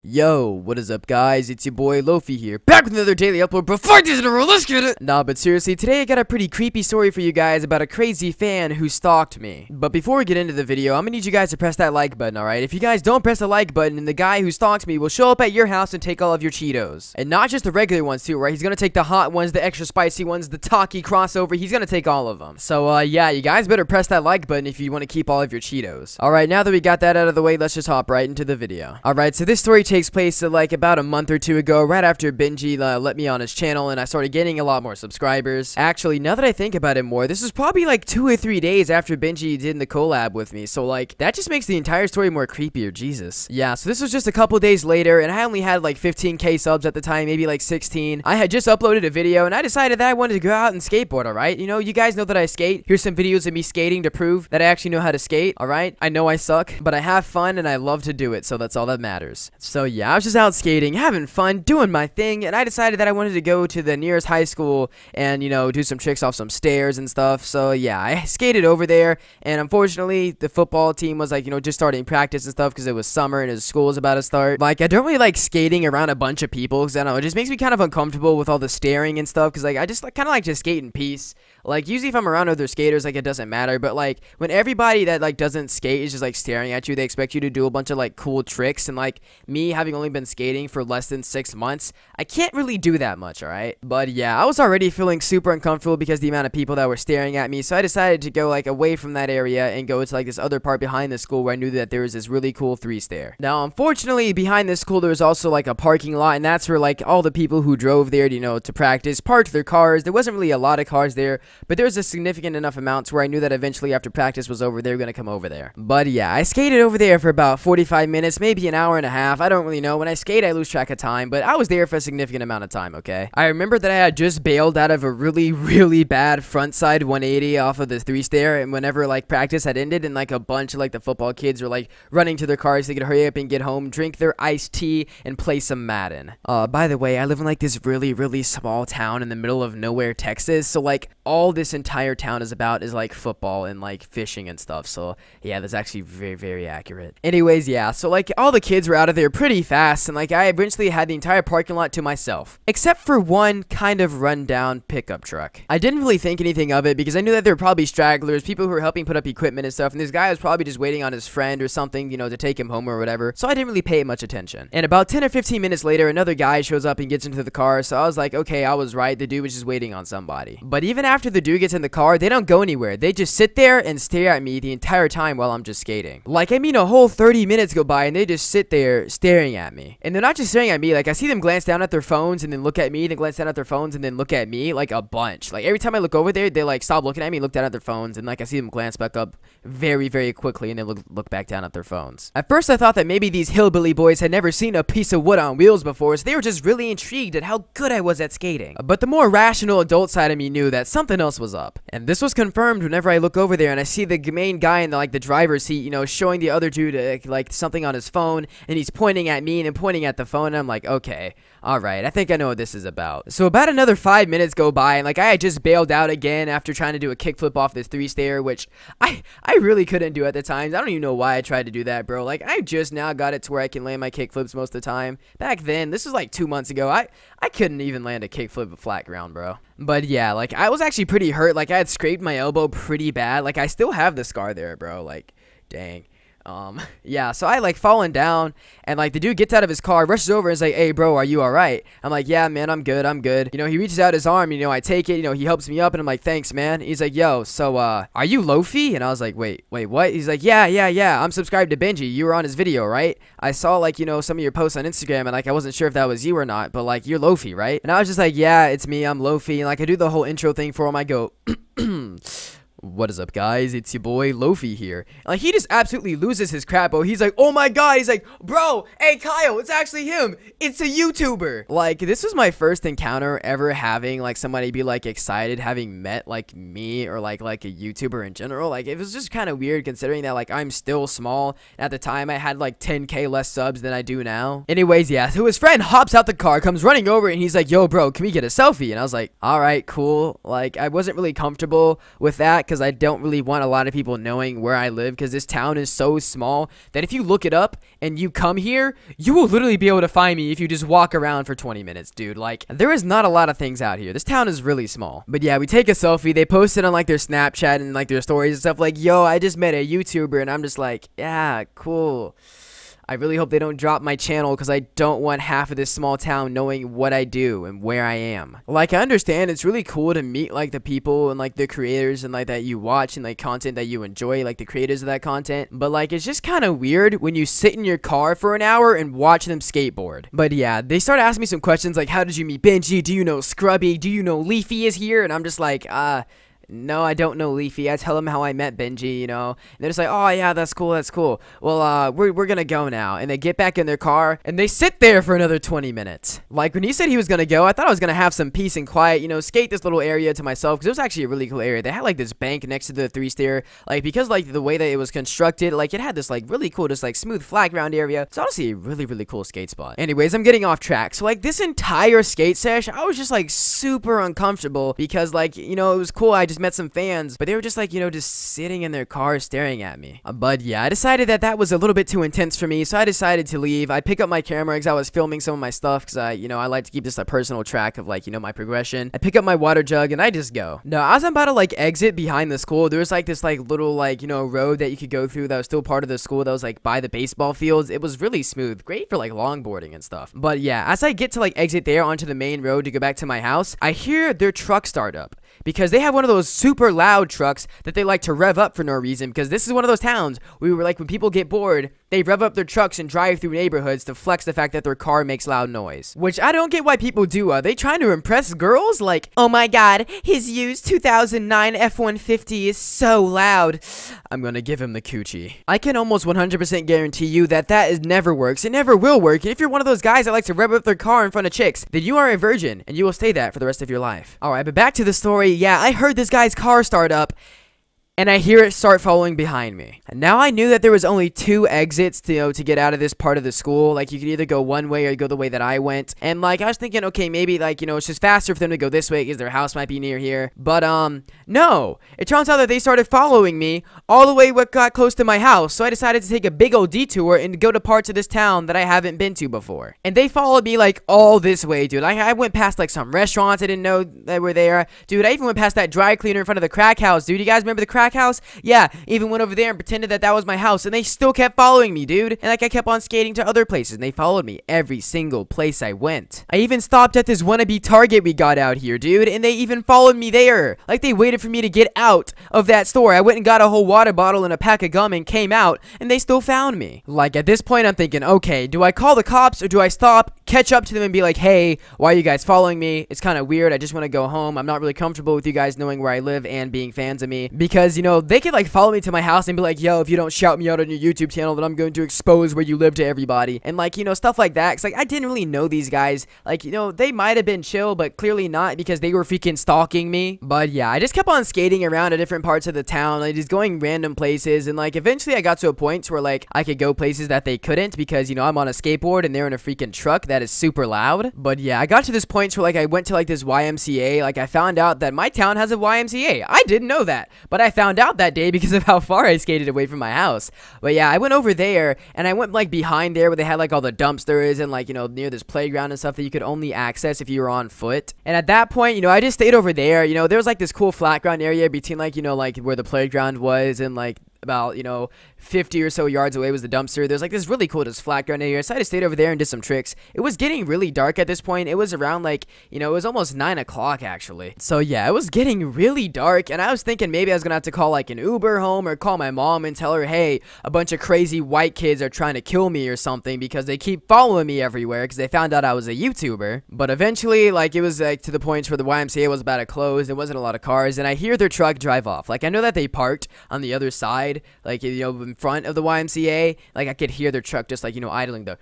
Yo, what is up guys, it's your boy Lofi here, back with another daily upload. Before this intro, let's get it! Nah, but seriously, today I got a pretty creepy story for you guys about a crazy fan who stalked me. But before we get into the video, I'm gonna need you guys to press that like button, alright? If you guys don't press the like button, then the guy who stalks me will show up at your house and take all of your Cheetos. And not just the regular ones too, right? He's gonna take the hot ones, the extra spicy ones, the Taki crossover, he's gonna take all of them. So, yeah, you guys better press that like button if you want to keep all of your Cheetos. Alright, now that we got that out of the way, let's just hop right into the video. Alright, so this story takes place like about a month or two ago, right after Benji let me on his channel and I started getting a lot more subscribers. Actually, now that I think about it more, this is probably like 2 or 3 days after Benji did the collab with me, so like that just makes the entire story more creepier. Jesus. Yeah, so this was just a couple days later and I only had like 15k subs at the time, maybe like 16. I had just uploaded a video and I decided that I wanted to go out and skateboard. Alright, you know, you guys know that I skate. Here's some videos of me skating to prove that I actually know how to skate. Alright, I know I suck, but I have fun and I love to do it, so that's all that matters. So yeah, I was just out skating, having fun, doing my thing, and I decided that I wanted to go to the nearest high school and, you know, do some tricks off some stairs and stuff. So yeah, I skated over there, and unfortunately the football team was like, you know, just starting practice and stuff because it was summer and his school was about to start. Like, I don't really like skating around a bunch of people because I don't know, it just makes me kind of uncomfortable with all the staring and stuff because like I just like kind of like to skate in peace. Like, usually if I'm around other skaters, like, it doesn't matter, but like when everybody that like doesn't skate is just like staring at you, they expect you to do a bunch of like cool tricks, and like me having only been skating for less than 6 months, I can't really do that much. Alright, but yeah, I was already feeling super uncomfortable because the amount of people that were staring at me, so I decided to go like away from that area and go to like this other part behind the school where I knew that there was this really cool 3-stair. Now unfortunately behind this school there was also like a parking lot, and that's where like all the people who drove there, you know, to practice parked their cars. There wasn't really a lot of cars there, but there was a significant enough amount to where I knew that eventually after practice was over, they were gonna come over there. But yeah, I skated over there for about 45 minutes, maybe an hour and a half. I don't really know. When I skate, I lose track of time, but I was there for a significant amount of time, okay? I remember that I had just bailed out of a really bad frontside 180 off of the 3-stair, and whenever like practice had ended and like a bunch of like the football kids were like running to their cars so they could hurry up and get home, drink their iced tea, and play some Madden. By the way, I live in like this really small town in the middle of nowhere, Texas, so like all this entire town is about is like football and like fishing and stuff. So yeah, that's actually very accurate. Anyways, yeah, so like all the kids were out of there pretty fast, and like I eventually had the entire parking lot to myself, except for one kind of rundown pickup truck. I didn't really think anything of it because I knew that there were probably stragglers, people who were helping put up equipment and stuff, and this guy was probably just waiting on his friend or something, you know, to take him home or whatever, so I didn't really pay much attention. And about 10 or 15 minutes later, another guy shows up and gets into the car, so I was like, okay, I was right, the dude was just waiting on somebody. But even after the dude gets in the car, they don't go anywhere. They just sit there and stare at me the entire time while I'm just skating. Like, I mean, a whole 30 minutes go by and they just sit there staring at me. And they're not just staring at me, like I see them glance down at their phones and then look at me, then glance down at their phones and then look at me, like a bunch. Like every time I look over there, they like stop looking at me, look down at their phones, and like I see them glance back up very quickly and then look back down at their phones. At first I thought that maybe these hillbilly boys had never seen a piece of wood on wheels before, so they were just really intrigued at how good I was at skating. But the more rational adult side of me knew that something else was up. And this was confirmed whenever I look over there and I see the main guy in the driver's seat, you know, showing the other dude like something on his phone, and he's pointing at me and pointing at the phone, and I'm like, okay, alright, I think I know what this is about. So about another 5 minutes go by, and like I had just bailed out again after trying to do a kickflip off this 3-stair, which I really couldn't do at the time. I don't even know why I tried to do that, bro. Like, I just now got it to where I can land my kickflips most of the time. Back then, this was like 2 months ago, I couldn't even land a kickflip at flat ground, bro. But yeah, like I was actually pretty hurt. Like I had scraped my elbow pretty bad. Like I still have the scar there, bro. Like, dang. Yeah, so I like fallen down, and like the dude gets out of his car, rushes over and is like, hey bro, are you alright? I'm like, yeah man, I'm good. You know, he reaches out his arm, you know, I take it, you know, he helps me up, and I'm like, thanks man. He's like, yo, so are you Lofi? And I was like, wait what? He's like, yeah, I'm subscribed to Benji, you were on his video, right? I saw like, you know, some of your posts on Instagram, and like I wasn't sure if that was you or not, but like you're Lofi, right? And I was just like, yeah, it's me, I'm Lofi. And like I do the whole intro thing for him. I go what is up guys, it's your boy Lofi here. Like he just absolutely loses his crap, bro. He's like, oh my god, he's like, bro, hey Kyle, it's actually him, it's a YouTuber. Like this was my first encounter ever having like somebody be like excited having met like me or like a YouTuber in general. Like it was just kind of weird considering that like I'm still small. At the time I had like 10k less subs than I do now. Anyways, yeah, so his friend hops out the car, comes running over, and he's like, yo bro, can we get a selfie? And I was like, all right, cool. Like I wasn't really comfortable with that because because I don't really want a lot of people knowing where I live, because this town is so small that if you look it up and you come here, you will literally be able to find me if you just walk around for 20 minutes, dude. Like, there is not a lot of things out here. This town is really small. But yeah, we take a selfie. They post it on like their Snapchat and like their stories and stuff like, yo, I just met a YouTuber, and I'm just like, yeah, cool. I really hope they don't drop my channel, because I don't want half of this small town knowing what I do and where I am. Like, I understand it's really cool to meet like the people and like the creators and like that you watch and like content that you enjoy, like the creators of that content, but like it's just kind of weird when you sit in your car for an hour and watch them skateboard. But yeah, they started asking me some questions like, how did you meet Benji? Do you know Scrubby? Do you know Leafy is here? And I'm just like, no, I don't know Leafy. I tell them how I met Benji, you know. And they're just like, oh, yeah, that's cool, that's cool. Well, we're gonna go now. And they get back in their car, and they sit there for another 20 minutes. Like, when he said he was gonna go, I thought I was gonna have some peace and quiet, you know, skate this little area to myself, because it was actually a really cool area. They had, like, this bank next to the 3-stair, like, because, like, the way that it was constructed, like, it had this, like, really cool, just, like, smooth flat ground area. It's honestly a really, really cool skate spot. Anyways, I'm getting off track. So, like, this entire skate sesh, I was just, like, super uncomfortable, because, like, you know, it was cool. I just met some fans, but they were just like, you know, just sitting in their cars staring at me. But yeah, I decided that that was a little bit too intense for me, so I decided to leave. I pick up my camera because I was filming some of my stuff, because I like to keep just a personal track of like, you know, my progression. I pick up my water jug and I just go. Now, as I'm about to like exit behind the school, there was like this like little like, you know, road that you could go through that was still part of the school that was like by the baseball fields. It was really smooth, great for like longboarding and stuff. But yeah, as I get to like exit there onto the main road to go back to my house, I hear their truck start up, because they have one of those super loud trucks that they like to rev up for no reason, because this is one of those towns where we were like, when people get bored, they rev up their trucks and drive through neighborhoods to flex the fact that their car makes loud noise. Which I don't get why people do. Are they trying to impress girls? Like, oh my god, his used 2009 F-150 is so loud. I'm gonna give him the coochie. I can almost 100% guarantee you that never works. It never will work. And if you're one of those guys that likes to rev up their car in front of chicks, then you are a virgin, and you will stay that for the rest of your life. Alright, but back to the story. Yeah, I heard this guy's car start up, and I hear it start following behind me. And now I knew that there was only 2 exits to, you know, to get out of this part of the school. Like, you could either go one way or go the way that I went. And, like, I was thinking, okay, maybe, like, you know, it's just faster for them to go this way because their house might be near here. But, no. It turns out that they started following me all the way what got close to my house. So I decided to take a big old detour and go to parts of this town that I haven't been to before. And they followed me, like, all this way, dude. I went past, like, some restaurants I didn't know that were there. Dude, I even went past that dry cleaner in front of the crack house, dude. You guys remember the crack house? Yeah, even went over there and pretended that was my house, and they still kept following me, dude. And like, I kept on skating to other places, and they followed me every single place I went. I even stopped at this wannabe Target we got out here, dude, and they even followed me there. Like, they waited for me to get out of that store. I went and got a whole water bottle and a pack of gum and came out, and they still found me. Like, at this point, I'm thinking, okay, do I call the cops or do I stop, catch up to them and be like, hey, why are you guys following me? It's kind of weird. I just want to go home. I'm not really comfortable with you guys knowing where I live and being fans of me, because, you know, they could like follow me to my house and be like, yo, if you don't shout me out on your YouTube channel, then I'm going to expose where you live to everybody, and like, you know, stuff like that. Cause like, I didn't really know these guys. Like, you know, they might have been chill, but clearly not, because they were freaking stalking me. But yeah, I just kept on skating around to different parts of the town, like just going random places, and like eventually I got to a point where like I could go places that they couldn't, because, you know, I'm on a skateboard and they're in a freaking truck that is super loud. But yeah, I got to this point where like I went to like this YMCA. Like, I found out that my town has a YMCA. I didn't know that, but I found out that day because of how far I skated away from my house. But yeah, I went over there, and I went like behind there where they had like all the dumpsters and like, you know, near this playground and stuff that you could only access if you were on foot. And at that point, you know, I just stayed over there. You know, there was like this cool flat ground area between like, you know, like where the playground was and like about, you know, 50 or so yards away was the dumpster. There's like this really cool just flat ground area, so I just stayed over there and did some tricks. It was getting really dark at this point. It was around like, you know, it was almost 9 o'clock actually. So yeah, it was getting really dark, and I was thinking maybe I was gonna have to call like an Uber home or call my mom and tell her, hey, a bunch of crazy white kids are trying to kill me or something because they keep following me everywhere because they found out I was a YouTuber. But eventually, like, it was like to the point where the YMCA was about to close. There wasn't a lot of cars, and I hear their truck drive off. Like, I know that they parked on the other side, like, you know, in front of the YMCA. Like, I could hear their truck just like, you know, idling the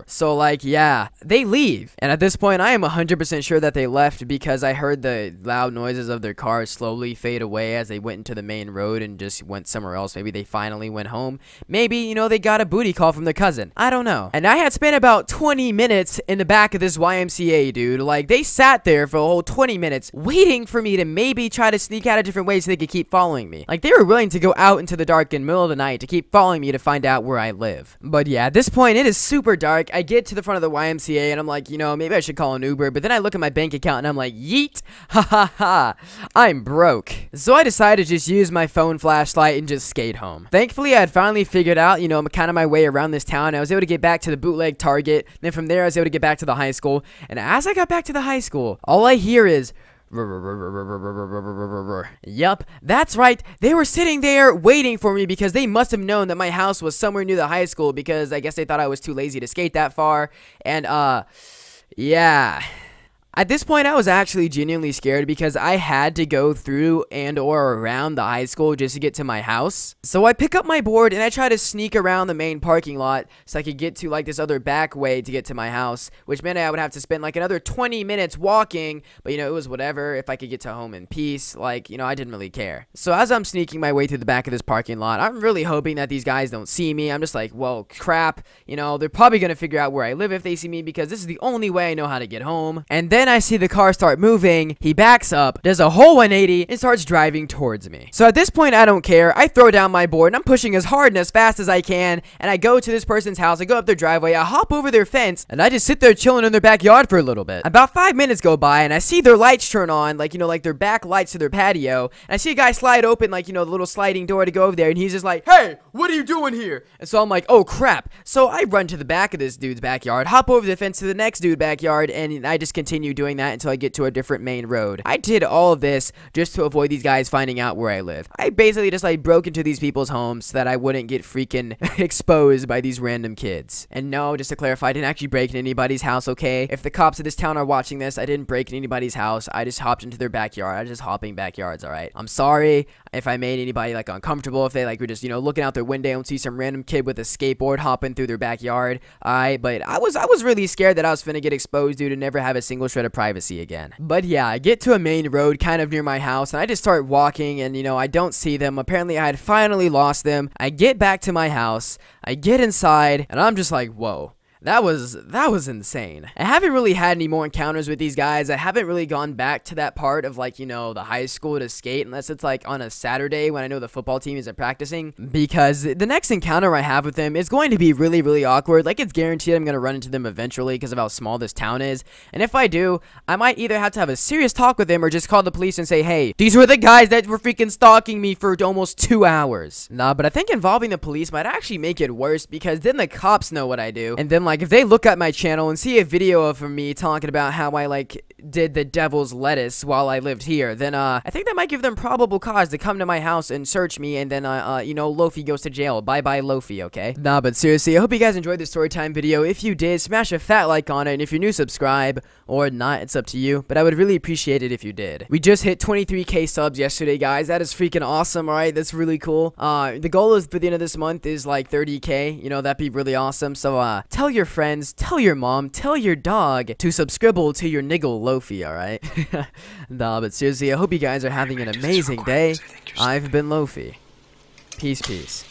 So like, yeah, they leave. And at this point, I am 100% sure that they left because I heard the loud noises of their cars slowly fade away as they went into the main road and just went somewhere else. Maybe they finally went home. Maybe, you know, they got a booty call from their cousin. I don't know. And I had spent about 20 minutes in the back of this YMCA, dude. Like, they sat there for a whole 20 minutes waiting for me to maybe try to sneak out a different way so they could keep following me. Like, they were willing to go out into the dark in the middle of the night to keep following me to find out where I live. But yeah, at this point, it is super dark. I get to the front of the YMCA and I'm like, you know, maybe I should call an Uber. But then I look at my bank account and I'm like, yeet, ha ha ha, I'm broke. So I decided to just use my phone flashlight and just skate home. Thankfully, I had finally figured out, you know, kind of my way around this town. I was able to get back to the bootleg Target. Then from there, I was able to get back to the high school. And as I got back to the high school, all I hear is... Yup, that's right. They were sitting there waiting for me because they must have known that my house was somewhere near the high school because I guess they thought I was too lazy to skate that far. And, yeah. At this point, I was actually genuinely scared because I had to go through and or around the high school just to get to my house. So I pick up my board and I try to sneak around the main parking lot so I could get to like this other back way to get to my house, which meant I would have to spend like another 20 minutes walking, but you know, it was whatever if I could get to home in peace. Like, you know, I didn't really care. So as I'm sneaking my way through the back of this parking lot, I'm really hoping that these guys don't see me. I'm just like, well, crap, you know, they're probably gonna figure out where I live if they see me because this is the only way I know how to get home. And then I see the car start moving. He backs up, does a whole 180, and starts driving towards me. So at this point, I don't care. I throw down my board, and I'm pushing as hard and as fast as I can, and I go to this person's house. I go up their driveway. I hop over their fence, and I just sit there chilling in their backyard for a little bit. About 5 minutes go by, and I see their lights turn on, like, you know, like their back lights to their patio, and I see a guy slide open, like, you know, the little sliding door to go over there, and he's just like, hey, what are you doing here? And so I'm like, oh, crap. So I run to the back of this dude's backyard, hop over the fence to the next dude's backyard, and I just continue doing that until I get to a different main road. I did all of this just to avoid these guys finding out where I live. I basically just like broke into these people's homes so that I wouldn't get freaking exposed by these random kids. And no, just to clarify, I didn't actually break into anybody's house, okay? If the cops of this town are watching this, I didn't break into anybody's house. I just hopped into their backyard. I was just hopping backyards, alright? I'm sorry if I made anybody like uncomfortable, if they like were just, you know, looking out their window and see some random kid with a skateboard hopping through their backyard. Alright, but I was really scared that I was finna get exposed, dude, and never have a single shred of privacy again. But yeah, I get to a main road kind of near my house, and I just start walking, and, you know, I don't see them. Apparently, I had finally lost them. I get back to my house. I get inside, and I'm just like, whoa. That was insane. I haven't really had any more encounters with these guys. I haven't really gone back to that part of, like, you know, the high school to skate unless it's like on a Saturday when I know the football team isn't practicing, because the next encounter I have with them is going to be really, really awkward. Like, it's guaranteed I'm going to run into them eventually because of how small this town is. And if I do, I might either have to have a serious talk with them or just call the police and say, hey, these were the guys that were freaking stalking me for almost 2 hours. Nah, but I think involving the police might actually make it worse because then the cops know what I do. And then, like, if they look at my channel and see a video of me talking about how I, like, did the devil's lettuce while I lived here, then, I think that might give them probable cause to come to my house and search me, and then, you know, Lofi goes to jail. Bye-bye, Lofi, okay? Nah, but seriously, I hope you guys enjoyed this storytime video. If you did, smash a fat like on it, and if you're new, subscribe, or not, it's up to you, but I would really appreciate it if you did. We just hit 23K subs yesterday, guys. That is freaking awesome, alright? That's really cool. The goal is, for the end of this month, is, like, 30K. You know, that'd be really awesome, so, tell your friends, tell your mom, tell your dog to subscribe to your niggle Lofi, alright? Nah, but seriously, I hope you guys are having an amazing day. I've been Lofi. Peace, peace.